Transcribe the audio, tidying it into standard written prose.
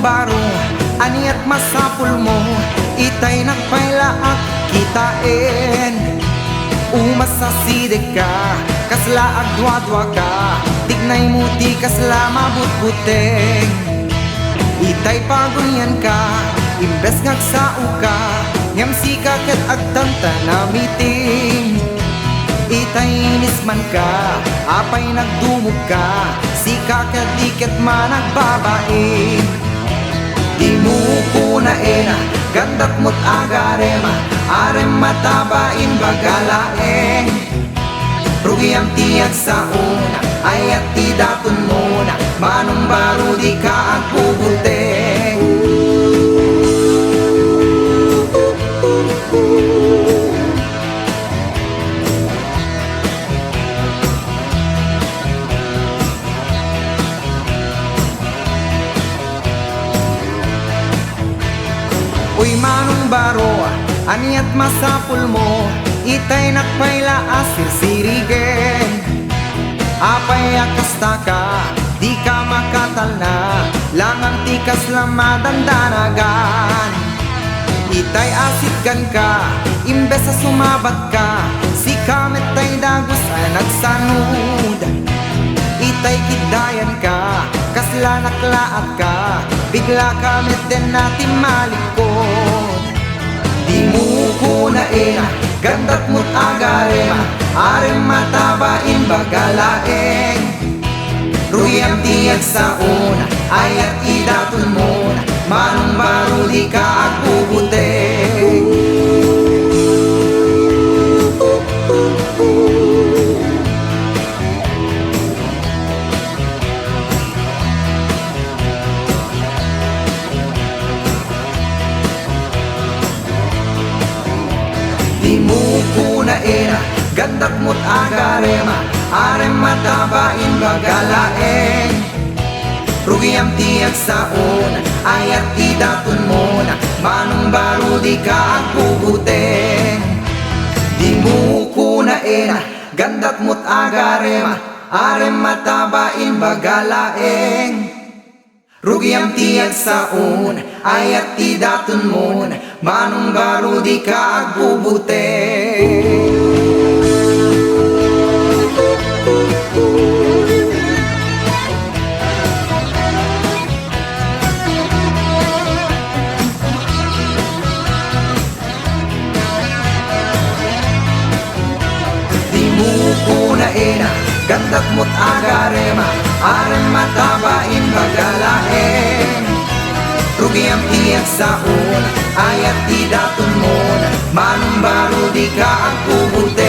manong baro, ani at masapul mo, itay nagpailaak kitain. Umasasidig ka, kasla agdwa-dwa ka, tignay muti kasla mabut-buteng. Itay pagunyan ka, imbes ngagsao ka, ngem sika ket agtanta na meeting. Itay inisman ka, apay nagdumog ka, sika ket diket managbabain. Di mo kunaena, gandat mo't agarema, arem matabain bagalaeng. Rugi ang tiyag sa una, ay at tidatun muna, manong baro di ka ang pubuteng. Uy manong baro, ani at masapul mo, itay nakpaila asirsirigen. Apay akasta ka, di ka makatal na, langang tikas lamadandanagan. Itay asidgan ka, imbes sa sumabat ka, si kamet tay dagos ay nagsanud. Itay kidayan ka, kasla naklaat ka, bigla kamit din natin malikod. Di mo kunaena, gandat mo't agarema, arem matabain bagalaeng. Ruyam tiyag sa una, ay at idatun muna, manong baro di ka agpubuteng. Di mo kunaena, gandat mo't agarema, arem matabain bagalaeng. Rugi ang tiyag sa una, ay at idatun muna, manong baro di ka agpubuteng. Di mo kunaena, gandat mo't agarema, arem matabain bagalaeng. Rugi ang tiyag sa una, ay at idatun muna, manong baro di ka agpubuteng. Di mo kunaena, gandat mo't agarema, arem matabain bagalaeng. Rugi ang tiyag sa una, ay at idatun muna, manong baro di ka agpubuteng.